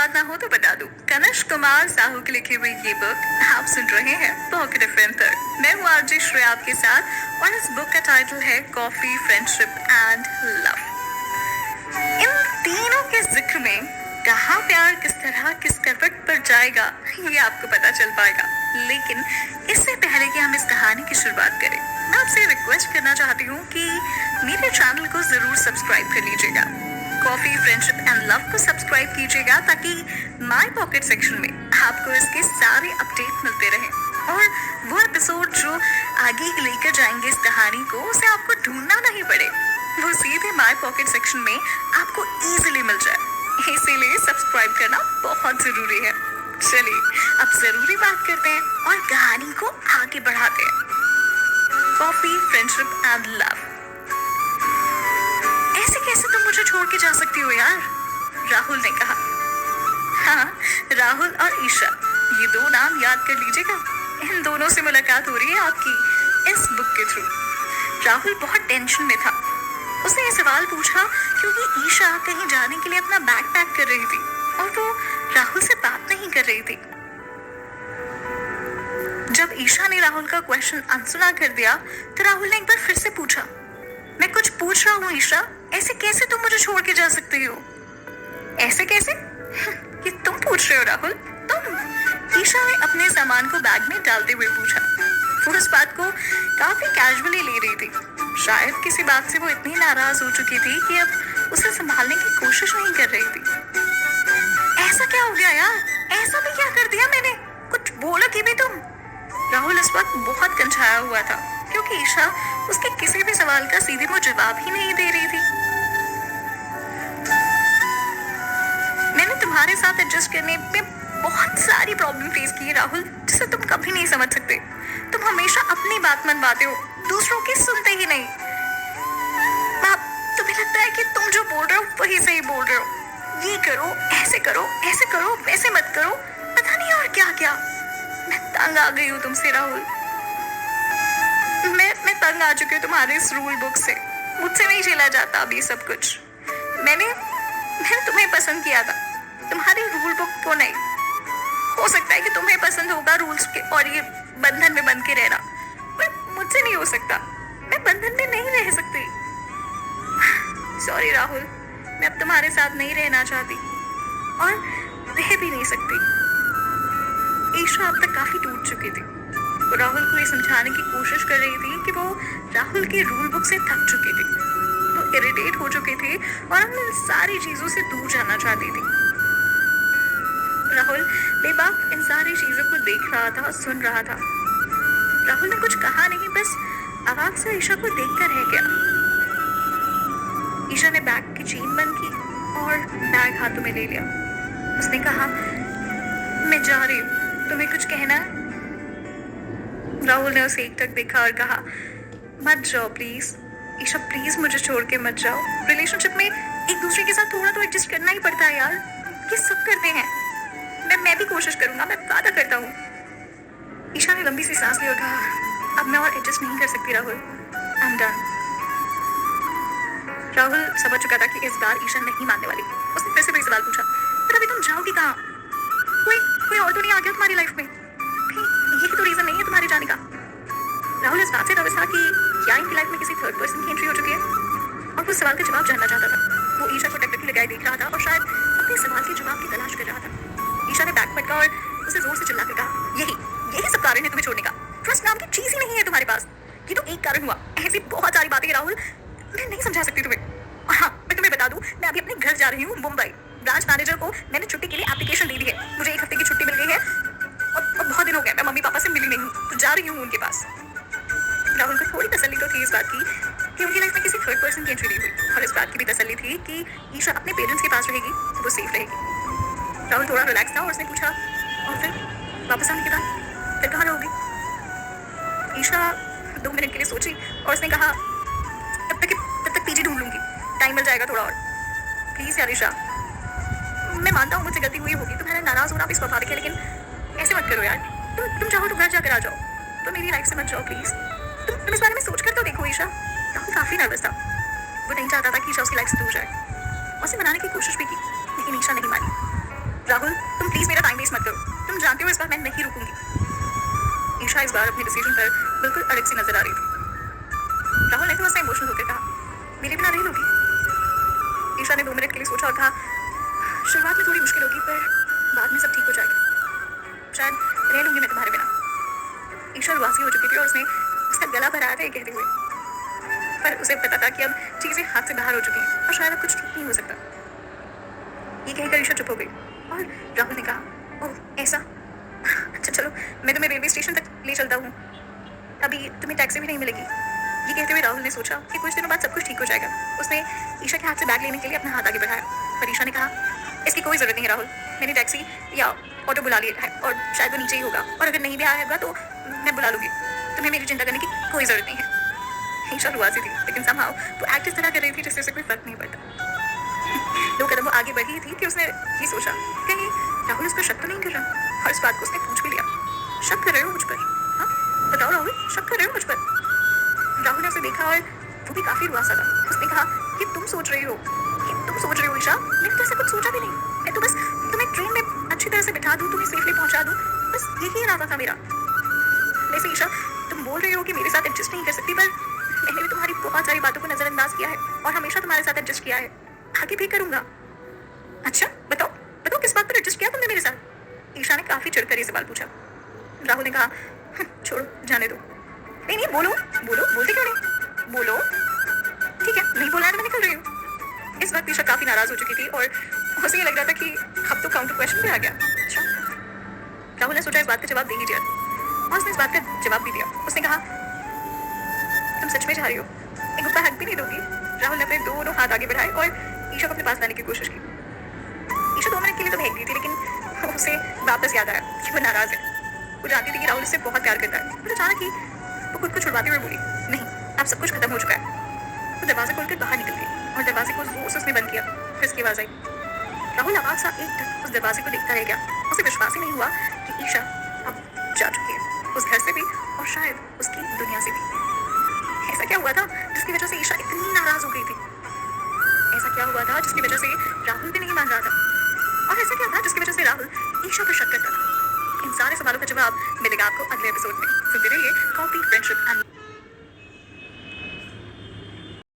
याद ना हो तो बता दूं, कनिष्क कुमार साहू की लिखी हुई ये बुक आप सुन रहे हैं पॉकेट एफएम पर। मैं हूँ आरजे श्रेया आपके साथ और इस बुक का टाइटल है कॉफी, फ्रेंडशिप एंड लव। इन तीनों के जिक्र में कहाँ प्यार किस तरह किस करवट पर जाएगा ये आपको पता चल पाएगा। लेकिन इससे पहले कि हम इस कहानी की शुरुआत करें, मैं आपसे रिक्वेस्ट करना चाहती हूँ कि मेरे चैनल को जरूर सब्सक्राइब कर लीजिएगा। कॉफी, फ्रेंडशिप एंड लव को सब्सक्राइब कीजिएगा ताकि माय पॉकेट सेक्शन में आपको इसके सारे अपडेट मिलते रहें और वो एपिसोड जो आगे लेकर जाएंगे इस कहानी को, उसे आपको ढूंढना नहीं पड़े, वो सीधे माय पॉकेट सेक्शन में आपको इजीली मिल जाए। इसीलिए सब्सक्राइब करना बहुत जरूरी है। चलिए अब जरूरी बात करते हैं और कहानी को आगे बढ़ाते हैं। Coffee, friendship and love. ऐसे कैसे तुम मुझे छोड़ के जा सकती हो यार, राहुल ने कहा। हाँ, राहुल और ईशा, ये दो नाम याद कर लीजिएगा। इन दोनों से मुलाकात हो रही है आपकी इस बुक के थ्रू। राहुल बहुत टेंशन में था। उसने ये सवाल पूछा क्योंकि ईशा कहीं जाने के लिए अपना बैग पैक कर रही थी और वो राहुल से बात नहीं कर रही थी। जब ईशा ने राहुल का क्वेश्चन अनसुना कर दिया तो राहुल ने एक बार फिर से पूछा, मैं कुछ पूछ रहा हूँ ईशा, ऐसे कैसे तुम मुझे छोड़ के जा सकती हो? ऐसे कैसे? ये तुम पूछ रहे हो राहुल, तुम? ईशा ने अपने सामान को बैग में डालते हुए पूछा। वो इस बात को काफी कैजुअली ले रही थी। शायद किसी बात से वो इतनी नाराज हो चुकी थी कि अब उसे संभालने की कोशिश नहीं कर रही थी। ऐसा क्या हो गया यार? ऐसा भी क्या कर दिया मैंने? कुछ बोलो कि भी तुम। राहुल इस वक्त बहुत कंछाया हुआ था क्योंकि ईशा उसके किसी भी सवाल का सीधे मुंह जवाब ही नहीं दे रही थी। मैंने तुम्हारे साथ एडजस्ट करने में बहुत सारी प्रॉब्लम फेस की है राहुल, जिसे तुम कभी नहीं समझ सकते। तुम हमेशा अपनी बात मनवाते हो, दूसरों की सुनते ही नहीं। तुम्हें लगता है कि तुम जो बोल रहे हो वही सही बोल रहे हो। ये करो, ऐसे करो, ऐसे करो, वैसे मत करो, पता नहीं और क्या क्या। मैं तंग आ गई हूँ तुमसे राहुल। मैं तंग आ चुकी हूँ तुम्हारे इस रूल बुक से। मुझसे नहीं झेला जाता अब ये सब कुछ। मैंने तुम्हें पसंद किया था, तुम्हारी रूल बुक को नहीं। हो सकता है कि तुम्हें पसंद होगा रूल्स के और ये बंधन में बंध के रहना, पर मुझसे नहीं हो सकता। मैं बंधन में नहीं रह सकती। सॉरी राहुल, मैं अब तुम्हारे साथ नहीं रहना चाहती और रह भी नहीं सकती। ईशा अब तक काफी टूट चुकी थी। वो राहुल को ये समझाने की कोशिश कर रही थी कि वो राहुल की रूल बुक से थक चुकी थी। वो इरिटेट हो चुकी थी और हम इन सारी चीजों से दूर जाना चाहती थी। राहुल बेबाक इन सारी चीजों को देख रहा था, सुन रहा था। राहुल ने कुछ कहा नहीं, बस आवाज से ईशा को देखकर रह गया। ईशा ने बैग की चेन बंद की और बैग हाथों में ले लिया। उसने कहा, मैं जा रही हूँ, तुम्हें कुछ कहना है? राहुल ने उसे एकटक देखा और कहा, मत जाओ प्लीज ईशा, प्लीज मुझे छोड़ के मत जाओ। रिलेशनशिप में एक दूसरे के साथ थोड़ा तो एडजस्ट करना ही पड़ता है यार, ये सब करते हैं। मैं भी कोशिश करूंगा, मैं वादा करता हूँ। ईशा ने लंबी सी सांस ली और कहा, अब मैं और एडजस्ट नहीं कर सकती Rahul, I am done. Rahul समझ चुका था कि इस बार ईशा नहीं मानने वाली। उसने फिर से वही सवाल पूछा, पर अभी तुम जाओगी कहाँ? कोई और तो नहीं आ गया तुम्हारी लाइफ में? यही तो रीजन नहीं है तुम्हारे जाने का। राहुल इस बात से नर्वस था कि क्या इनकी लाइफ में किसी थर्ड पर्सन की एंट्री हो चुकी है और वो सवाल का जवाब जानना चाहता था। वो ईशा को टकटकी लगाए देख रहा था और शायद अपने सवाल के जवाब की तलाश कर रहा था। ईशा ने बैग पटका और उसे जोर से चिल्लाकर कहा, यही सब कारण है तुम्हें छोड़ने का। ट्रस्ट नाम की चीज ही नहीं है तुम्हारे पास। ये तो एक कारण हुआ, ऐसी बहुत सारी बातें राहुल, मैं नहीं समझा सकती तुम्हें। और हाँ, मैं तुम्हें बता दूं, मैं अभी अपने घर जा रही हूँ मुंबई। ब्रांच मैनेजर को मैंने छुट्टी के लिए एप्लीकेशन दे दी है। मुझे 1 हफ्ते की छुट्टी मिल गई है और बहुत दिन हो गए मैं मम्मी पापा से मिली नहीं हूँ, तो जा रही हूँ उनके पास। राहुल को थोड़ी तसल्ली तो थी इस बात की कि उनकी लाइफ में किसी थर्ड पर्सन की एंट्री नहीं हुई, और इस बात की भी तसल्ली थी कि ईशा अपने पेरेंट्स के पास रहेगी तो वो सेफ रहेगी। राहुल थोड़ा रिलैक्स था और उसने पूछा, और फिर वापस आने के बाद फिर कहाँ रहोगी? ईशा 2 मिनट के लिए सोची और उसने कहा, तब तक पीजी ढूंढ लूंगी, टाइम मिल जाएगा थोड़ा और। प्लीज यार ईशा, मैं मानता हूँ मुझसे गलती हुई होगी, तुम्हारा नाराज होना भी स्वाभाविक है, लेकिन ऐसे मत करो यार। तुम चाहो तो घर जाकर आ जाओ, तो मेरी लाइफ से मत जाओ प्लीज। तुम इस बारे में सोच कर तो देखो ईशा। राहुल काफी नर्वस था। वो नहीं चाहता था कि ईशा उसकी लाइफ से दूर जाए। उसे मनाने की कोशिश भी की, लेकिन ईशा नहीं मानी। राहुल, तुम प्लीज मेरा टाइम वेस्ट मत करो। तुम जानते हो इस बार मैं नहीं रुकूंगी। ईशा इस बार अपने डिसीजन पर बिल्कुल अड़ग सी नजर आ रही थी। राहुल ने थोड़ा सा इमोशनल होकर कहा, मेरे बिना रह लोगी? ईशा ने 2 मिनट के लिए सोचा और कहा, शुरुआत में थोड़ी मुश्किल होगी पर बाद में सब ठीक हो जाएगा। शायद रह लूंगी मैं तुम्हारे बिना। ईशा उदासी हो चुकी थी और उसने उसका गला भराया था ये कहते हुए, पर उसे पता था कि अब चीजें हाथ से बाहर हो चुकी हैं और शायद अब कुछ ठीक नहीं हो सकता। ये कहकर ईशा चुप हो गई और राहुल ने कहा, ओह ऐसा, अच्छा चलो मैं तुम्हें रेलवे स्टेशन तक ले चलता हूँ, अभी तुम्हें टैक्सी भी नहीं मिलेगी। ये कहते हुए राहुल ने सोचा कि कुछ दिनों बाद सब कुछ ठीक हो जाएगा। उसने ईशा के हाथ से बैग लेने के लिए अपना हाथ आगे बढ़ाया, पर ईशा ने कहा, इसकी कोई ज़रूरत नहीं है राहुल, मैंने टैक्सी या ऑटो बुला लिया है और शायद वो नीचे ही होगा, और अगर नहीं भी आएगा तो मैं बुला लूँगी, तुम्हें मेरी चिंता करने की कोई ज़रूरत नहीं है। ईशा रुआसी थी, लेकिन somehow वो एक्ट इस तरह कर रही थी जिससे उसे कोई फर्क नहीं पड़ता। 2 कदम वो आगे बढ़ी थी कि उसने ये सोचा, कहीं राहुल उस पर शक तो नहीं कर रहा, और इस बात को उसने पूछ भी लिया, शक कर रहे हो मुझ पर? हाँ बताओ राहुल, शक कर रहे हो मुझ पर? राहुल ने उसे देखा और वो भी काफी रुआसा था। उसने कहा कि तुम सोच रही हो ईशा, मैंने तो ऐसा कुछ सोचा भी नहीं, मैं तो बस तुम्हें ट्रेन में अच्छी तरह से बिठा दूं, तुम्हें सेफली पहुंचा दूं, बस यही इरादा था मेरा। वैसे ईशा, तुम बोल रही हो कि मेरे साथ एडजस्ट नहीं कर सकती, पर मैंने भी तुम्हारी बहुत सारी बातों को नजरअंदाज किया है और हमेशा तुम्हारे साथ एडजस्ट किया है, आगे भी करूंगा। अच्छा बताओ बताओ, किस बात पर एडजस्ट किया तुमने मेरे साथ? ईशा ने काफी चिढ़कर ये सवाल पूछा। राहुल ने कहा, छोड़ो जाने दो। नहीं नहीं, बोलो बोलो, बोलते क्यों नहीं, बोलो। ठीक है, नहीं बोला है तो मैं निकल रही हूँ। इस वक्त ईशा काफी नाराज हो चुकी थी और उसे ये लग रहा था कि अब तो काउंटर क्वेश्चन भी आ गया। अच्छा, राहुल ने सोचा इस बात का जवाब दे ही दिया और उसने इस बात का जवाब भी दिया। उसने कहा, तुम सच में जा रही हो? एक गुप्ता हक भी नहीं दोगी? राहुल ने अपने दोनों हाथ आगे बढ़ाए और ईशा को अपने पास लाने की कोशिश की। ईशा 2 मिनट के लिए तो बहक गई थी, लेकिन उसे वापस याद आया कि वो नाराज है। वो जानती थी कि राहुल उससे बहुत प्यार करता है, पर अचानक ही वो खुद को छुड़वाते हुए बोली, नहीं अब सब कुछ खत्म हो चुका है। वो दरवाजा खोलकर बाहर निकल गई और दरवाजे को जोर से उसने बंद किया। फिर उसकी आवाज आई। राहुल आवाज सा एक उस दरवाजे को देखता रह गया। उसे विश्वास ही नहीं हुआ कि ईशा अब जा चुकी है, उस घर से भी और शायद उसकी दुनिया से भी। ऐसा क्या हुआ था जिसकी वजह से ईशा इतनी नाराज हो गई थी? ऐसा क्या हुआ था जिसकी वजह से राहुल भी नहीं मान रहा था? और ऐसा क्या था जिसकी वजह से राहुल ईशा पर शक करता था? इन सारे सवालों का जवाब मिलेगा आपको अगले एपिसोड में। सुनते रहिए कॉफी फ्रेंडशिप एंड